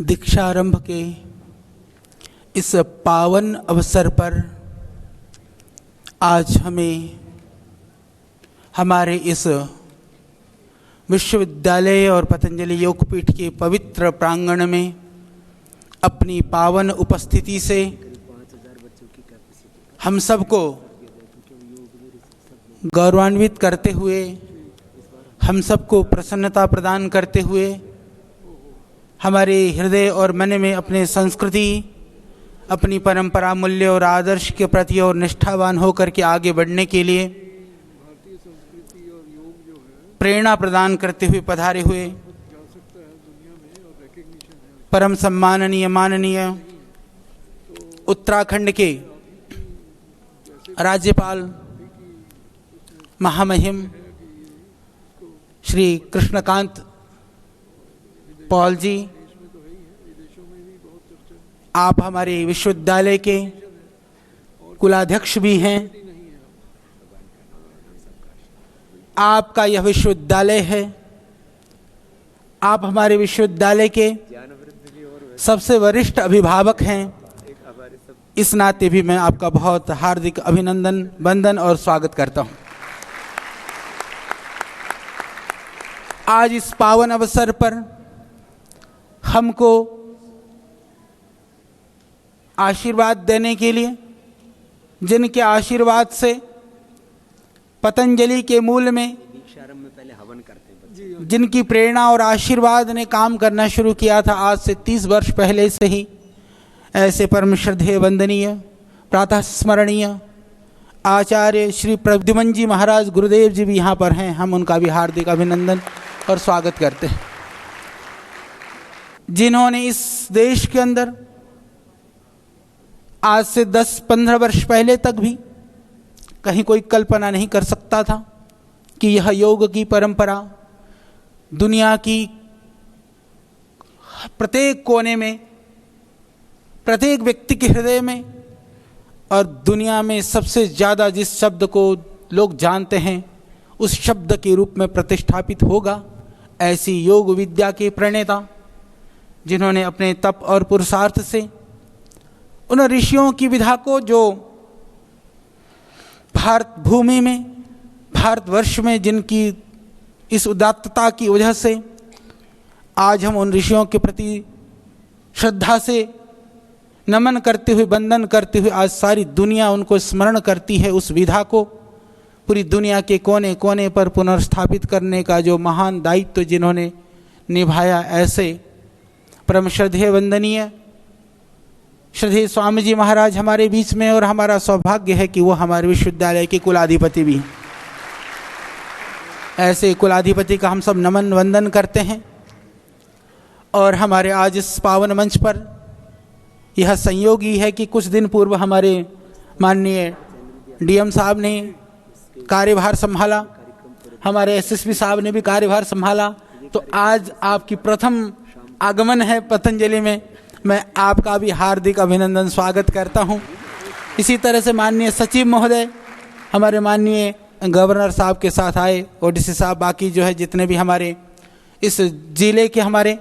दीक्षारंभ के इस पावन अवसर पर आज हमें हमारे इस विश्वविद्यालय और पतंजलि योगपीठ के पवित्र प्रांगण में अपनी पावन उपस्थिति से हम सबको गौरवान्वित करते हुए, हम सबको प्रसन्नता प्रदान करते हुए, हमारे हृदय और मन में अपने संस्कृति, अपनी परंपरा, मूल्य और आदर्श के प्रति और निष्ठावान होकर के आगे बढ़ने के लिए प्रेरणा प्रदान करते हुए पधारे हुए परम सम्माननीय माननीय उत्तराखंड के राज्यपाल महामहिम श्री कृष्णकांत पॉल जी, आप हमारे विश्वविद्यालय के कुलाध्यक्ष भी हैं। आपका यह विश्वविद्यालय है, आप हमारे विश्वविद्यालय के सबसे वरिष्ठ अभिभावक हैं। इस नाते भी मैं आपका बहुत हार्दिक अभिनंदन, वंदन और स्वागत करता हूं। आज इस पावन अवसर पर हमको आशीर्वाद देने के लिए, जिनके आशीर्वाद से पतंजलि के मूल में पहले हवन करते, जिनकी प्रेरणा और आशीर्वाद ने काम करना शुरू किया था आज से 30 वर्ष पहले से ही, ऐसे परम श्रद्धेय वंदनीय प्रातः स्मरणीय आचार्य श्री प्रद्युमन जी महाराज गुरुदेव जी भी यहाँ पर हैं। हम उनका भी हार्दिक अभिनंदन और स्वागत करते हैं, जिन्होंने इस देश के अंदर आज से 10-15 वर्ष पहले तक भी कहीं कोई कल्पना नहीं कर सकता था कि यह योग की परंपरा दुनिया की प्रत्येक कोने में, प्रत्येक व्यक्ति के हृदय में और दुनिया में सबसे ज़्यादा जिस शब्द को लोग जानते हैं उस शब्द के रूप में प्रतिष्ठापित होगा। ऐसी योग विद्या के प्रणेता, जिन्होंने अपने तप और पुरुषार्थ से उन ऋषियों की विधा को, जो भारत भूमि में, भारतवर्ष में जिनकी इस उदात्तता की वजह से आज हम उन ऋषियों के प्रति श्रद्धा से नमन करते हुए, वंदन करते हुए आज सारी दुनिया उनको स्मरण करती है। उस विधा को पूरी दुनिया के कोने कोने पर पुनर्स्थापित करने का जो महान दायित्व जिन्होंने निभाया, ऐसे परम श्रद्धेय वंदनीय श्रद्धेय स्वामी जी महाराज हमारे बीच में, और हमारा सौभाग्य है कि वो हमारे विश्वविद्यालय के कुलाधिपति भी हैं। ऐसे कुलाधिपति का हम सब नमन वंदन करते हैं। और हमारे आज इस पावन मंच पर यह संयोग ही है कि कुछ दिन पूर्व हमारे माननीय डीएम साहब ने कार्यभार संभाला, हमारे एसएसपी साहब ने भी कार्यभार संभाला, तो आज आपकी प्रथम आगमन है पतंजलि में। मैं आपका भी हार्दिक अभिनंदन स्वागत करता हूं। इसी तरह से माननीय सचिव महोदय, हमारे माननीय गवर्नर साहब के साथ आए, ओडीसी साहब, बाकी जो है जितने भी हमारे इस जिले के हमारे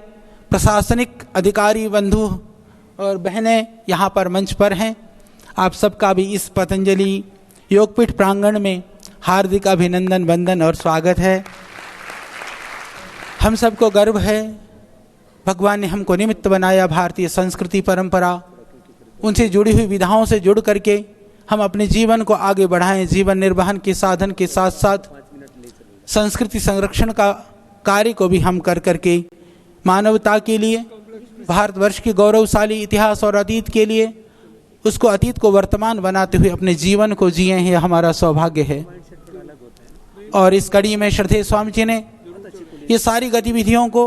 प्रशासनिक अधिकारी बंधु और बहनें यहाँ पर मंच पर हैं, आप सबका भी इस पतंजलि योगपीठ प्रांगण में हार्दिक अभिनंदन, वंदन और स्वागत है। हम सबको गर्व है, भगवान ने हमको निमित्त बनाया, भारतीय संस्कृति परंपरा, उनसे जुड़ी हुई विधाओं से जुड़ करके हम अपने जीवन को आगे बढ़ाएं। जीवन निर्वहन के साधन के साथ साथ संस्कृति संरक्षण का कार्य को भी हम कर करके मानवता के लिए, भारतवर्ष के गौरवशाली इतिहास और अतीत के लिए, उसको अतीत को वर्तमान बनाते हुए अपने जीवन को जिए हैं, हमारा सौभाग्य है। और इस कड़ी में श्रद्धेय स्वामी जी ने ये सारी गतिविधियों को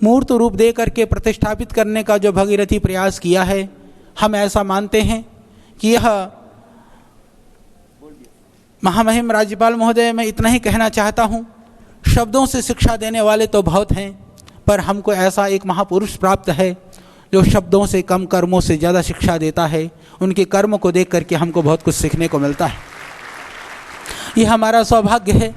मूर्त रूप दे करके प्रतिष्ठापित करने का जो भगीरथी प्रयास किया है, हम ऐसा मानते हैं कि यह महामहिम राज्यपाल महोदय, मैं इतना ही कहना चाहता हूँ, शब्दों से शिक्षा देने वाले तो बहुत हैं, पर हमको ऐसा एक महापुरुष प्राप्त है जो शब्दों से कम कर्मों से ज़्यादा शिक्षा देता है। उनके कर्म को देख करके हमको बहुत कुछ सीखने को मिलता है। ये हमारा सौभाग्य है।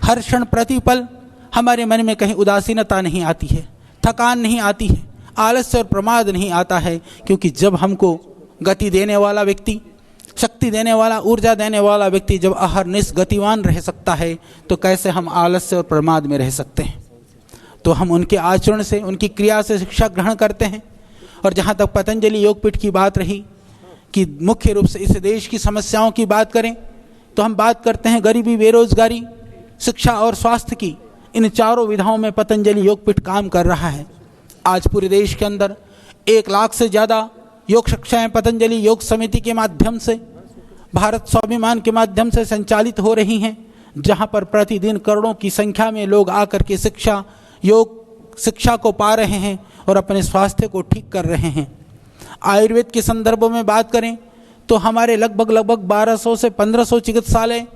हर क्षण प्रतिपल हमारे मन में कहीं उदासीनता नहीं आती है, थकान नहीं आती है, आलस्य और प्रमाद नहीं आता है, क्योंकि जब हमको गति देने वाला व्यक्ति, शक्ति देने वाला, ऊर्जा देने वाला व्यक्ति जब अहरनिश गतिवान रह सकता है तो कैसे हम आलस्य और प्रमाद में रह सकते हैं। तो हम उनके आचरण से, उनकी क्रिया से शिक्षा ग्रहण करते हैं। और जहाँ तक पतंजलि योगपीठ की बात रही कि मुख्य रूप से इस देश की समस्याओं की बात करें तो हम बात करते हैं गरीबी, बेरोजगारी, शिक्षा और स्वास्थ्य की। इन चारों विधाओं में पतंजलि योगपीठ काम कर रहा है। आज पूरे देश के अंदर 1 लाख से ज़्यादा योग कक्षाएँ पतंजलि योग समिति के माध्यम से, भारत स्वाभिमान के माध्यम से संचालित हो रही हैं, जहाँ पर प्रतिदिन करोड़ों की संख्या में लोग आकर के योग शिक्षा को पा रहे हैं और अपने स्वास्थ्य को ठीक कर रहे हैं। आयुर्वेद के संदर्भों में बात करें तो हमारे लगभग 1200 से 1500 चिकित्सालय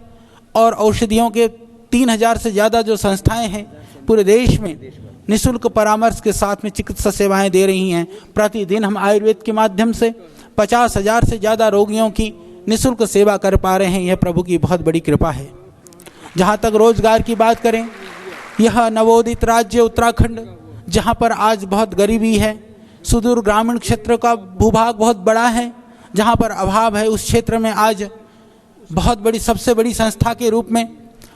और औषधियों के 3000 से ज़्यादा जो संस्थाएं हैं पूरे देश में निःशुल्क परामर्श के साथ में चिकित्सा सेवाएं दे रही हैं। प्रतिदिन हम आयुर्वेद के माध्यम से 50,000 से ज़्यादा रोगियों की निःशुल्क सेवा कर पा रहे हैं। यह प्रभु की बहुत बड़ी कृपा है। जहाँ तक रोजगार की बात करें, यह नवोदित राज्य उत्तराखंड, जहाँ पर आज बहुत गरीबी है, सुदूर ग्रामीण क्षेत्र का भूभाग बहुत बड़ा है, जहाँ पर अभाव है, उस क्षेत्र में आज बहुत बड़ी, सबसे बड़ी संस्था के रूप में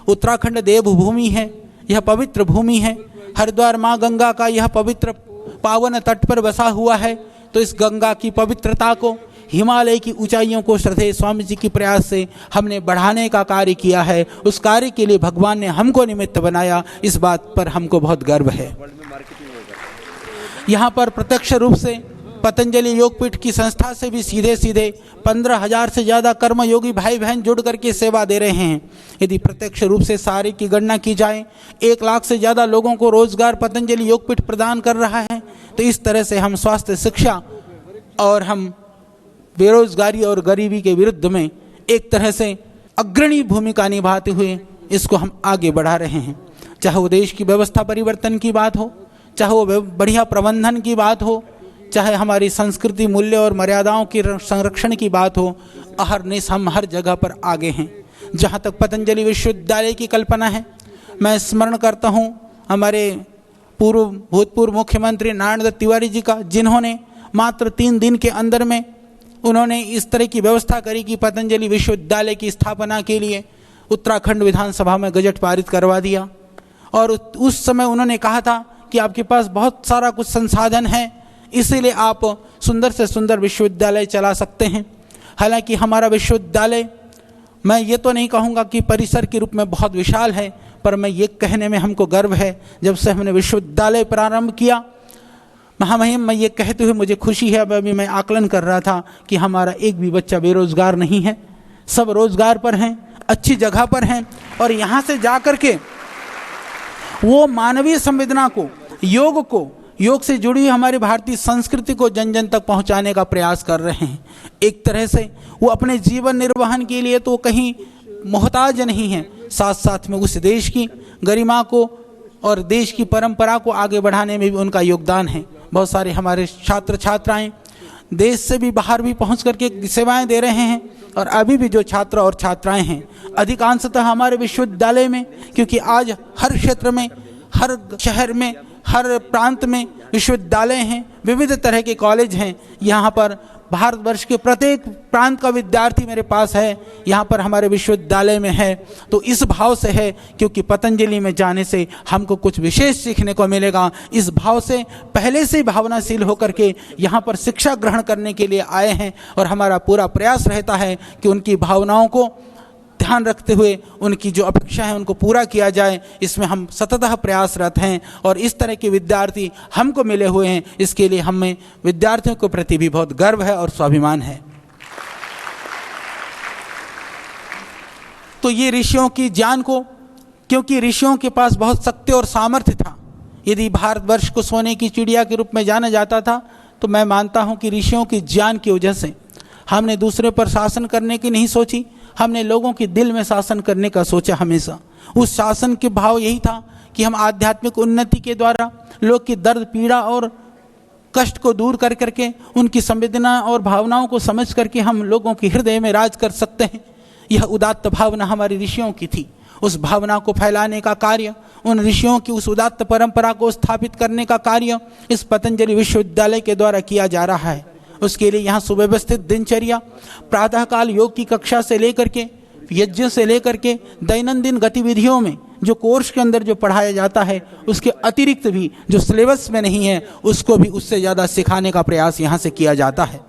उत्तराखंड देवभूमि है। यह पवित्र भूमि है। हरिद्वार माँ गंगा का यह पवित्र पावन तट पर बसा हुआ है। तो इस गंगा की पवित्रता को, हिमालय की ऊंचाइयों को श्रद्धेय स्वामी जी के प्रयास से हमने बढ़ाने का कार्य किया है। उस कार्य के लिए भगवान ने हमको निमित्त बनाया, इस बात पर हमको बहुत गर्व है। यहाँ पर प्रत्यक्ष रूप से पतंजलि योगपीठ की संस्था से भी सीधे सीधे 15,000 से ज़्यादा कर्मयोगी भाई बहन जुड़ करके सेवा दे रहे हैं। यदि प्रत्यक्ष रूप से सारे की गणना की जाए, 1 लाख से ज़्यादा लोगों को रोजगार पतंजलि योगपीठ प्रदान कर रहा है। तो इस तरह से हम स्वास्थ्य, शिक्षा और हम बेरोजगारी और गरीबी के विरुद्ध में एक तरह से अग्रणी भूमिका निभाते हुए इसको हम आगे बढ़ा रहे हैं। चाहे वो देश की व्यवस्था परिवर्तन की बात हो, चाहे वो बढ़िया प्रबंधन की बात हो, चाहे हमारी संस्कृति, मूल्य और मर्यादाओं के संरक्षण की बात हो, अहरनिश हम हर जगह पर आगे हैं। जहाँ तक पतंजलि विश्वविद्यालय की कल्पना है, मैं स्मरण करता हूँ हमारे भूतपूर्व मुख्यमंत्री नारायण दत्त तिवारी जी का, जिन्होंने मात्र 3 दिन के अंदर में उन्होंने इस तरह की व्यवस्था करी कि पतंजलि विश्वविद्यालय की स्थापना के लिए उत्तराखंड विधानसभा में गजट पारित करवा दिया। और उस समय उन्होंने कहा था कि आपके पास बहुत सारा कुछ संसाधन है, इसीलिए आप सुंदर से सुंदर विश्वविद्यालय चला सकते हैं। हालांकि हमारा विश्वविद्यालय, मैं ये तो नहीं कहूँगा कि परिसर के रूप में बहुत विशाल है, पर मैं ये कहने में हमको गर्व है, जब से हमने विश्वविद्यालय प्रारंभ किया, महामहिम, मैं ये कहते हुए मुझे खुशी है, अभी मैं आकलन कर रहा था कि हमारा एक भी बच्चा बेरोजगार नहीं है, सब रोजगार पर हैं, अच्छी जगह पर हैं। और यहाँ से जा कर के वो मानवीय संवेदना को, योग से जुड़ी हुई हमारी भारतीय संस्कृति को जन जन तक पहुँचाने का प्रयास कर रहे हैं। एक तरह से वो अपने जीवन निर्वहन के लिए तो कहीं मोहताज नहीं हैं, साथ साथ में उस देश की गरिमा को और देश की परंपरा को आगे बढ़ाने में भी उनका योगदान है। बहुत सारे हमारे छात्र छात्राएं देश से भी बाहर भी पहुंच करके सेवाएं दे रहे हैं। और अभी भी जो छात्र और छात्राएं हैं अधिकांशतः हमारे विश्वविद्यालय में, क्योंकि आज हर क्षेत्र में, हर शहर में, हर प्रांत में विश्वविद्यालय हैं, विविध तरह के कॉलेज हैं। यहाँ पर भारतवर्ष के प्रत्येक प्रांत का विद्यार्थी मेरे पास है, यहाँ पर हमारे विश्वविद्यालय में है। तो इस भाव से है, क्योंकि पतंजलि में जाने से हमको कुछ विशेष सीखने को मिलेगा। इस भाव से पहले से भावनाशील होकर के यहाँ पर शिक्षा ग्रहण करने के लिए आए हैं। और हमारा पूरा प्रयास रहता है कि उनकी भावनाओं को ध्यान रखते हुए उनकी जो अपेक्षा है उनको पूरा किया जाए। इसमें हम सततः प्रयासरत हैं और इस तरह के विद्यार्थी हमको मिले हुए हैं। इसके लिए हमें विद्यार्थियों के प्रति भी बहुत गर्व है और स्वाभिमान है। तो ये ऋषियों की ज्ञान को, क्योंकि ऋषियों के पास बहुत शक्ति और सामर्थ्य था। यदि भारतवर्ष को सोने की चिड़िया के रूप में जाना जाता था, तो मैं मानता हूँ कि ऋषियों की ज्ञान की वजह से हमने दूसरे पर शासन करने की नहीं सोची, हमने लोगों के दिल में शासन करने का सोचा हमेशा। उस शासन के भाव यही था कि हम आध्यात्मिक उन्नति के द्वारा लोग की दर्द, पीड़ा और कष्ट को दूर कर करके उनकी संवेदना और भावनाओं को समझ करके हम लोगों के हृदय में राज कर सकते हैं। यह उदात्त भावना हमारे ऋषियों की थी। उस भावना को फैलाने का कार्य, उन ऋषियों की उस उदात्त परंपरा को स्थापित करने का कार्य इस पतंजलि विश्वविद्यालय के द्वारा किया जा रहा है। उसके लिए यहाँ सुव्यवस्थित दिनचर्या, प्रातःकाल योग की कक्षा से लेकर के, यज्ञ से लेकर के दैनंदिन गतिविधियों में जो कोर्स के अंदर जो पढ़ाया जाता है, उसके अतिरिक्त भी जो सिलेबस में नहीं है उसको भी उससे ज़्यादा सिखाने का प्रयास यहाँ से किया जाता है।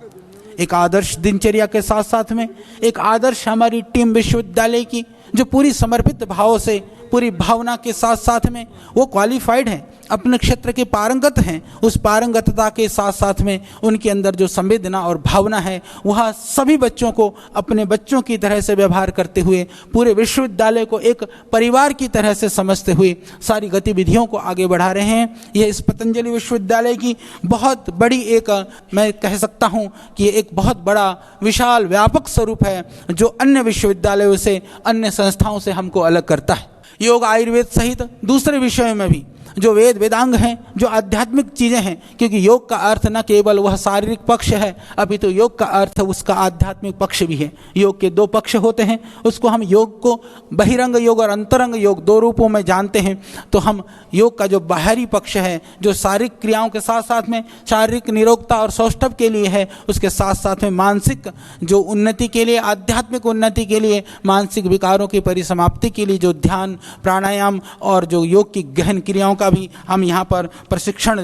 एक आदर्श दिनचर्या के साथ साथ में एक आदर्श हमारी टीम विश्वविद्यालय की जो पूरी समर्पित भाव से, पूरी भावना के साथ साथ में वो क्वालिफाइड हैं, अपने क्षेत्र के पारंगत हैं। उस पारंगतता के साथ साथ में उनके अंदर जो संवेदना और भावना है वह सभी बच्चों को अपने बच्चों की तरह से व्यवहार करते हुए, पूरे विश्वविद्यालय को एक परिवार की तरह से समझते हुए सारी गतिविधियों को आगे बढ़ा रहे हैं। यह इस पतंजलि विश्वविद्यालय की बहुत बड़ी एक, मैं कह सकता हूँ कि एक बहुत बड़ा विशाल व्यापक स्वरूप है जो अन्य विश्वविद्यालयों से, अन्य संस्थाओं से हमको अलग करता है। योग, आयुर्वेद सहित दूसरे विषयों में भी जो वेद वेदांग हैं, जो आध्यात्मिक चीज़ें हैं, क्योंकि योग का अर्थ न केवल वह शारीरिक पक्ष है, अभी तो योग का अर्थ उसका आध्यात्मिक पक्ष भी है। योग के दो पक्ष होते हैं, उसको हम योग को बहिरंग योग और अंतरंग योग दो रूपों में जानते हैं। तो हम योग का जो बाहरी पक्ष है, जो शारीरिक क्रियाओं के साथ साथ में शारीरिक निरोगता और सौष्ठव के लिए है, उसके साथ साथ में मानसिक जो उन्नति के लिए, आध्यात्मिक उन्नति के लिए, मानसिक विकारों की परिसमाप्ति के लिए जो ध्यान, प्राणायाम और जो योग की गहन क्रियाओं का भी हम यहाँ पर प्रशिक्षण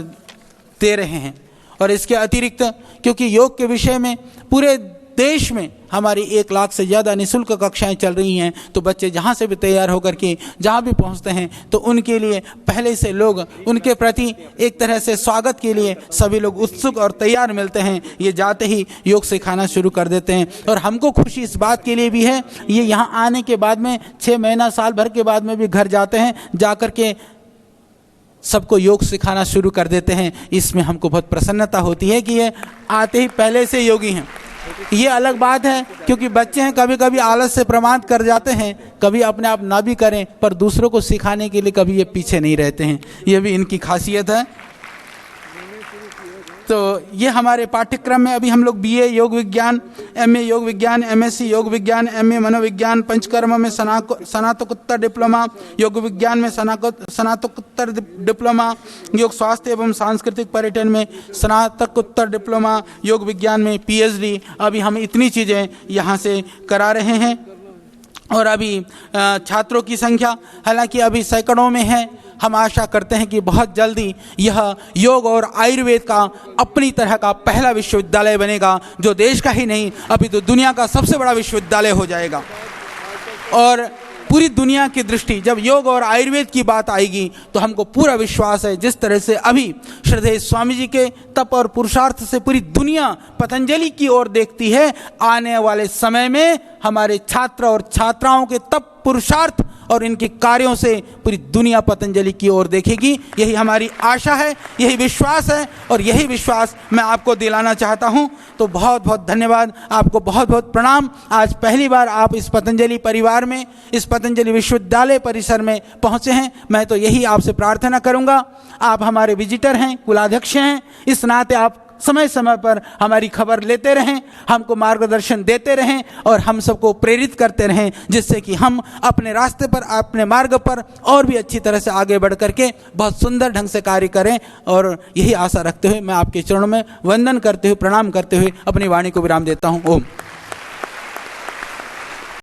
दे रहे हैं। और इसके अतिरिक्त क्योंकि योग के विषय में पूरे देश में हमारी 1 लाख से ज़्यादा निःशुल्क कक्षाएं चल रही हैं, तो बच्चे जहाँ से भी तैयार होकर के जहाँ भी पहुँचते हैं तो उनके लिए पहले से लोग उनके प्रति एक तरह से स्वागत के लिए सभी लोग उत्सुक और तैयार मिलते हैं। ये जाते ही योग सिखाना शुरू कर देते हैं। और हमको खुशी इस बात के लिए भी है, ये यहाँ आने के बाद में 6 महीना, साल भर के बाद में भी घर जाते हैं, जा कर के सबको योग सिखाना शुरू कर देते हैं। इसमें हमको बहुत प्रसन्नता होती है कि ये आते ही पहले से योगी हैं। ये अलग बात है, क्योंकि बच्चे हैं, कभी कभी आलस से प्रमाद कर जाते हैं, कभी अपने आप ना भी करें, पर दूसरों को सिखाने के लिए कभी ये पीछे नहीं रहते हैं। ये भी इनकी खासियत है। तो ये हमारे पाठ्यक्रम में अभी हम लोग BA योग विज्ञान, MA योग विज्ञान, MSc योग विज्ञान, MA मनोविज्ञान, पंचकर्म में स्नातकोत्तर डिप्लोमा, योग विज्ञान में स्नातकोत्तर डिप्लोमा, योग स्वास्थ्य एवं सांस्कृतिक पर्यटन में स्नातकोत्तर डिप्लोमा, योग विज्ञान में PhD, अभी हम इतनी चीज़ें यहाँ से करा रहे हैं। और अभी छात्रों की संख्या हालांकि अभी सैकड़ों में है। हम आशा करते हैं कि बहुत जल्दी यह योग और आयुर्वेद का अपनी तरह का पहला विश्वविद्यालय बनेगा, जो देश का ही नहीं अभी तो दुनिया का सबसे बड़ा विश्वविद्यालय हो जाएगा। और पूरी दुनिया की दृष्टि जब योग और आयुर्वेद की बात आएगी तो हमको पूरा विश्वास है, जिस तरह से अभी श्रद्धेय स्वामी जी के तप और पुरुषार्थ से पूरी दुनिया पतंजलि की ओर देखती है, आने वाले समय में हमारे छात्र और छात्राओं के तप, पुरुषार्थ और इनके कार्यों से पूरी दुनिया पतंजलि की ओर देखेगी। यही हमारी आशा है, यही विश्वास है, और यही विश्वास मैं आपको दिलाना चाहता हूं। तो बहुत बहुत धन्यवाद, आपको बहुत बहुत प्रणाम। आज पहली बार आप इस पतंजलि परिवार में, इस पतंजलि विश्वविद्यालय परिसर में पहुंचे हैं। मैं तो यही आपसे प्रार्थना करूंगा, आप हमारे विजिटर हैं, कुलाध्यक्ष हैं, इस नाते आप समय समय पर हमारी खबर लेते रहें, हमको मार्गदर्शन देते रहें और हम सबको प्रेरित करते रहें, जिससे कि हम अपने रास्ते पर, अपने मार्ग पर और भी अच्छी तरह से आगे बढ़ करके बहुत सुंदर ढंग से कार्य करें। और यही आशा रखते हुए मैं आपके चरणों में वंदन करते हुए, प्रणाम करते हुए अपनी वाणी को विराम देता हूँ। ओम।